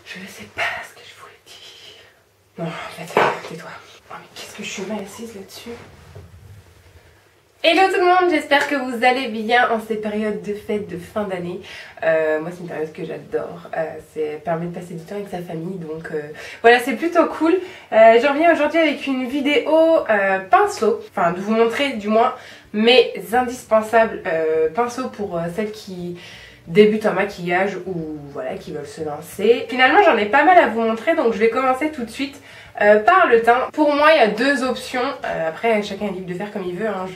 Je ne sais pas ce que je voulais dire. Non, en fait, tais-toi. Oh, mais qu'est-ce que je suis mal assise là-dessus. Hello tout le monde, j'espère que vous allez bien en ces périodes de fête de fin d'année. Moi c'est une période que j'adore, ça permet de passer du temps avec sa famille, donc voilà, c'est plutôt cool. Je reviens aujourd'hui avec une vidéo pinceau, enfin de vous montrer du moins mes indispensables pinceaux pour celles qui débutent en maquillage ou voilà, qui veulent se lancer. Finalement j'en ai pas mal à vous montrer, donc je vais commencer tout de suite par le teint. Pour moi il y a deux options, après chacun est libre de faire comme il veut, hein.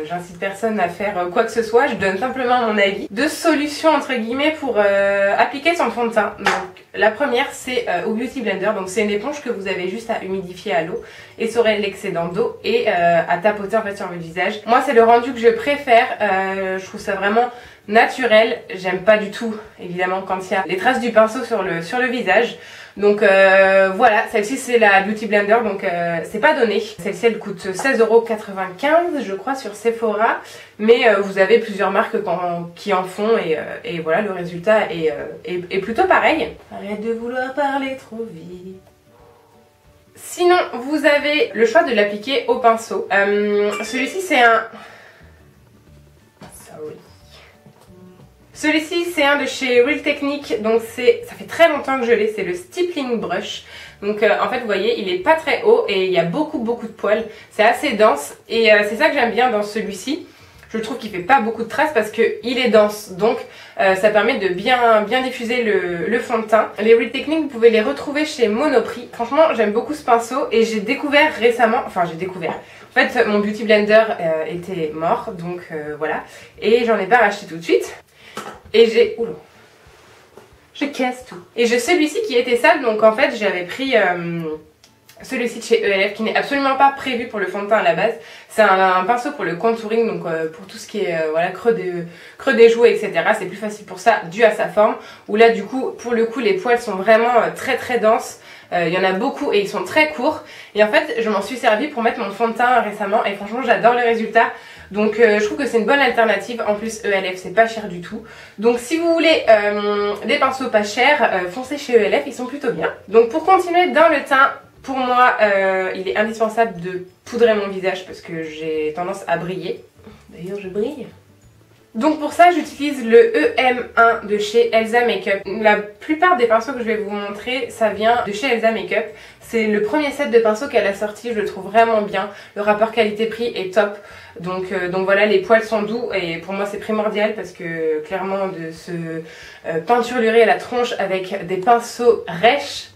J'incite personne à faire quoi que ce soit, je donne simplement mon avis. Deux solutions entre guillemets pour appliquer son fond de teint. Donc la première c'est au Beauty Blender, donc c'est une éponge que vous avez juste à humidifier à l'eau, essorer l'excédent d'eau et à tapoter en fait sur votre visage. Moi c'est le rendu que je préfère, je trouve ça vraiment naturel, j'aime pas du tout évidemment quand il y a les traces du pinceau sur le visage. Donc voilà, celle-ci c'est la Beauty Blender, donc c'est pas donné. Celle-ci elle coûte 16,95 € je crois sur Sephora, mais vous avez plusieurs marques qui en font et voilà, le résultat est plutôt pareil. Arrête de vouloir parler trop vite. Sinon vous avez le choix de l'appliquer au pinceau. Celui-ci c'est un... Celui-ci c'est un de chez Real Technique, donc ça fait très longtemps que je l'ai, c'est le Stippling Brush. Donc en fait vous voyez il est pas très haut et il y a beaucoup de poils, c'est assez dense et c'est ça que j'aime bien dans celui-ci. Je trouve qu'il fait pas beaucoup de traces parce qu'il est dense, donc ça permet de bien diffuser le fond de teint. Les Real Technique vous pouvez les retrouver chez Monoprix. Franchement j'aime beaucoup ce pinceau et j'ai découvert récemment, enfin j'ai découvert... En fait mon Beauty Blender était mort, donc voilà, et j'en ai pas racheté tout de suite. Et j'ai... Oula. Je casse tout. Et j'ai celui-ci qui était sale, donc en fait j'avais pris celui-ci de chez ELF qui n'est absolument pas prévu pour le fond de teint à la base. C'est un pinceau pour le contouring, donc pour tout ce qui est voilà, creux des joues, etc. C'est plus facile pour ça, dû à sa forme. Où là du coup, pour le coup, les poils sont vraiment très denses. Il y en a beaucoup et ils sont très courts. Et en fait, je m'en suis servi pour mettre mon fond de teint récemment et franchement j'adore le résultat. Donc je trouve que c'est une bonne alternative. En plus ELF c'est pas cher du tout. Donc si vous voulez des pinceaux pas chers, foncez chez ELF, ils sont plutôt bien. Donc pour continuer dans le teint, pour moi il est indispensable de poudrer mon visage parce que j'ai tendance à briller. D'ailleurs je brille. Donc pour ça j'utilise le EM1 de chez Elsa Makeup. La plupart des pinceaux que je vais vous montrer ça vient de chez Elsa Makeup. C'est le premier set de pinceaux qu'elle a sorti, je le trouve vraiment bien. Le rapport qualité-prix est top. Donc voilà, les poils sont doux et pour moi c'est primordial parce que clairement de se peinturer la tronche avec des pinceaux rêches,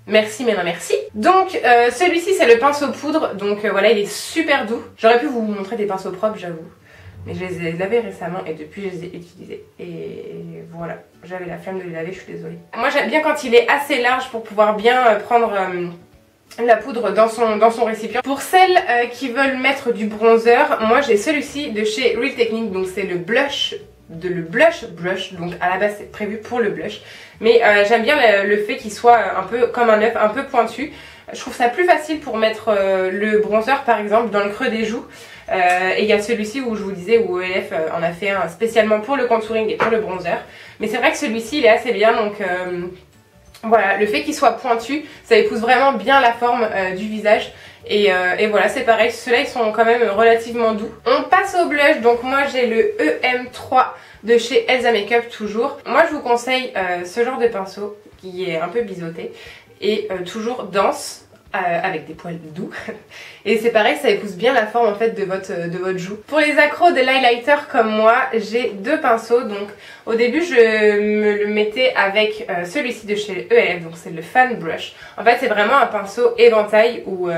merci mais non merci. Donc celui-ci c'est le pinceau poudre, donc voilà, il est super doux. J'aurais pu vous montrer des pinceaux propres j'avoue, mais je les ai lavés récemment et depuis je les ai utilisés. Et voilà, j'avais la flemme de les laver, je suis désolée. Moi j'aime bien quand il est assez large pour pouvoir bien prendre la poudre dans son récipient. Pour celles qui veulent mettre du bronzer, moi j'ai celui-ci de chez Real Technique, donc c'est le blush brush, donc à la base c'est prévu pour le blush. Mais j'aime bien le fait qu'il soit un peu comme un œuf, un peu pointu. Je trouve ça plus facile pour mettre le bronzer par exemple dans le creux des joues. Et il y a celui-ci où je vous disais où ELF en a fait un spécialement pour le contouring et pour le bronzer. Mais c'est vrai que celui-ci il est assez bien, donc voilà, le fait qu'il soit pointu ça épouse vraiment bien la forme du visage. Et voilà, c'est pareil, ceux-là ils sont quand même relativement doux. On passe au blush, donc moi j'ai le EM3 de chez Elsa Makeup toujours. Moi je vous conseille ce genre de pinceau qui est un peu biseauté et toujours dense. Avec des poils doux et c'est pareil, ça épouse bien la forme en fait de votre joue. Pour les accros de l'highlighter comme moi, j'ai deux pinceaux. Donc au début je me le mettais avec celui-ci de chez ELF, donc c'est le Fan Brush. En fait c'est vraiment un pinceau éventail où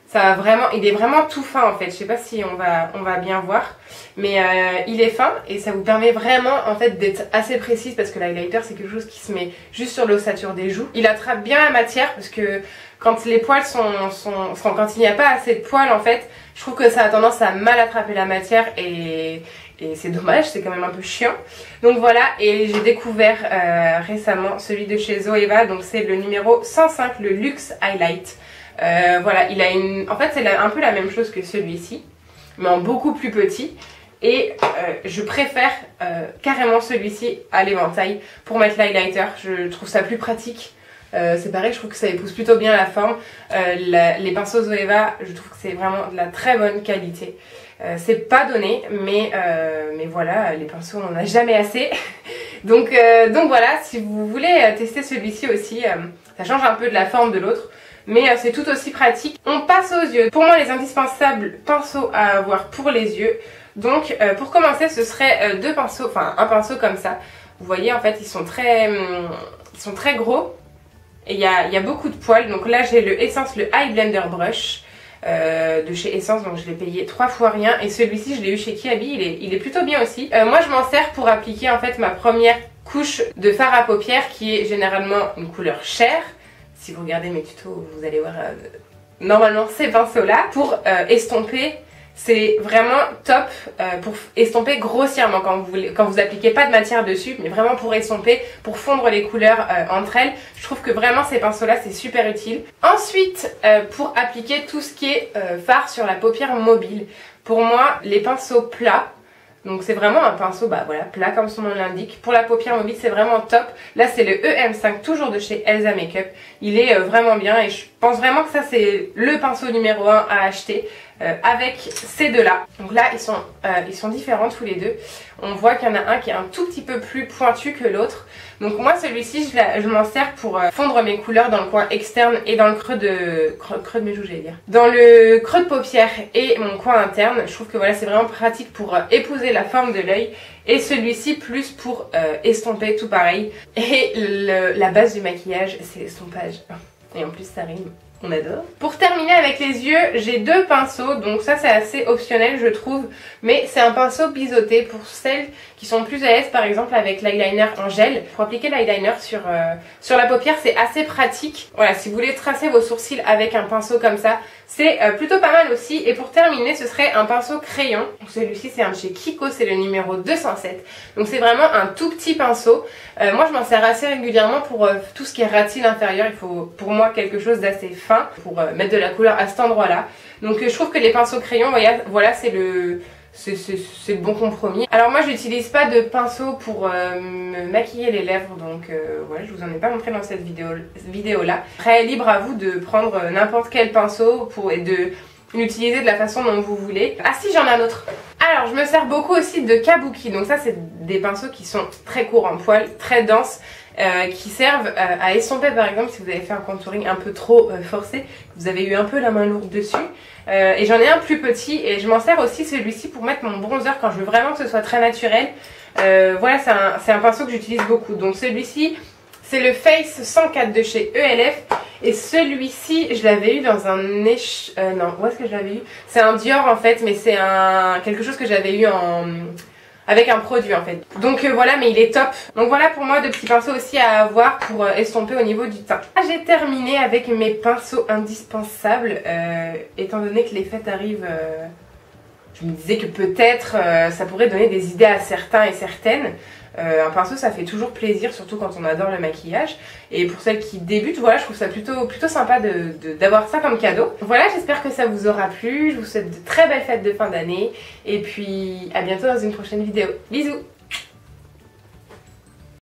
ça vraiment, il est vraiment tout fin en fait. Je sais pas si on va bien voir, mais il est fin et ça vous permet vraiment en fait d'être assez précise parce que l'highlighter c'est quelque chose qui se met juste sur l'ossature des joues. Il attrape bien la matière parce que quand les poils quand il n'y a pas assez de poils en fait, je trouve que ça a tendance à mal attraper la matière et c'est dommage, c'est quand même un peu chiant. Donc voilà, et j'ai découvert récemment celui de chez Zoeva, donc c'est le numéro 105, le Luxe Highlight. Voilà, il a en fait c'est un peu la même chose que celui-ci, mais en beaucoup plus petit. Et je préfère carrément celui-ci à l'éventail pour mettre l'highlighter. Je trouve ça plus pratique C'est pareil, je trouve que ça épouse plutôt bien la forme. Les pinceaux Zoeva, je trouve que c'est vraiment de la très bonne qualité. C'est pas donné, mais voilà, les pinceaux on n'en a jamais assez. donc voilà, si vous voulez tester celui-ci aussi, ça change un peu de la forme de l'autre, mais c'est tout aussi pratique. On passe aux yeux. Pour moi, les indispensables pinceaux à avoir pour les yeux. Donc pour commencer, ce serait deux pinceaux, enfin un pinceau comme ça. Vous voyez, en fait, ils sont très gros et il y a beaucoup de poils. Donc là, j'ai le Essence, le Eye Blender Brush. De chez Essence, donc je l'ai payé 3 fois rien, et celui-ci je l'ai eu chez Kiabi, il est plutôt bien aussi. Moi je m'en sers pour appliquer en fait ma première couche de fard à paupières qui est généralement une couleur chair. Si vous regardez mes tutos vous allez voir normalement ces pinceaux là pour estomper. C'est vraiment top pour estomper grossièrement quand vous appliquez pas de matière dessus, mais vraiment pour estomper, pour fondre les couleurs entre elles. Je trouve que vraiment ces pinceaux là c'est super utile. Ensuite pour appliquer tout ce qui est fard sur la paupière mobile, pour moi les pinceaux plats, donc c'est vraiment un pinceau voilà, plat comme son nom l'indique. Pour la paupière mobile c'est vraiment top. Là c'est le EM5 toujours de chez Elsa Makeup. Il est vraiment bien et je pense vraiment que ça c'est le pinceau numéro 1 à acheter. Avec ces deux là. Donc là ils sont différents tous les deux. On voit qu'il y en a un qui est un tout petit peu plus pointu que l'autre. Donc moi celui-ci je m'en sers pour fondre mes couleurs dans le coin externe et dans le creux de mes joues, j'allais dire. Dans le creux de paupière et mon coin interne. Je trouve que voilà c'est vraiment pratique pour épouser la forme de l'œil. Et celui-ci plus pour estomper, tout pareil. Et la base du maquillage c'est l'estompage. Et en plus ça rime. On adore. Pour terminer avec les yeux, j'ai deux pinceaux, donc ça c'est assez optionnel je trouve, mais c'est un pinceau biseauté pour celles qui sont plus à l'aise par exemple avec l'eyeliner en gel. Pour appliquer l'eyeliner sur la paupière c'est assez pratique. Voilà, si vous voulez tracer vos sourcils avec un pinceau comme ça, c'est plutôt pas mal aussi. Et pour terminer, ce serait un pinceau crayon. Celui-ci c'est un de chez Kiko, c'est le numéro 207. Donc c'est vraiment un tout petit pinceau. Moi je m'en sers assez régulièrement pour tout ce qui est ras-de-cils inférieur. Il faut pour moi quelque chose d'assez fin pour mettre de la couleur à cet endroit-là. Donc je trouve que les pinceaux crayons, voilà c'est le bon compromis. Alors moi j'utilise pas de pinceau pour me maquiller les lèvres, donc voilà, je vous en ai pas montré dans cette vidéo là. Après libre à vous de prendre n'importe quel pinceau et de l'utiliser de la façon dont vous voulez. Ah si, j'en ai un autre. Alors je me sers beaucoup aussi de kabuki, donc ça c'est des pinceaux qui sont très courts en poils, très denses, qui servent à estomper par exemple si vous avez fait un contouring un peu trop forcé, vous avez eu un peu la main lourde dessus. Et j'en ai un plus petit et je m'en sers aussi celui-ci pour mettre mon bronzer quand je veux vraiment que ce soit très naturel. Voilà, c'est un pinceau que j'utilise beaucoup. Donc celui-ci c'est le Face 104 de chez ELF. Et celui-ci, je l'avais eu dans un non, où est-ce que je l'avais eu? C'est un Dior en fait, mais c'est quelque chose que j'avais eu avec un produit en fait. Donc voilà, mais il est top. Donc voilà pour moi de petits pinceaux aussi à avoir pour estomper au niveau du teint. J'ai terminé avec mes pinceaux indispensables. Étant donné que les fêtes arrivent, je me disais que peut-être ça pourrait donner des idées à certains et certaines. Un pinceau ça fait toujours plaisir, surtout quand on adore le maquillage. Et pour celles qui débutent, voilà, je trouve ça plutôt sympa d'avoir ça comme cadeau. Voilà, j'espère que ça vous aura plu. Je vous souhaite de très belles fêtes de fin d'année. Et puis à bientôt dans une prochaine vidéo. Bisous!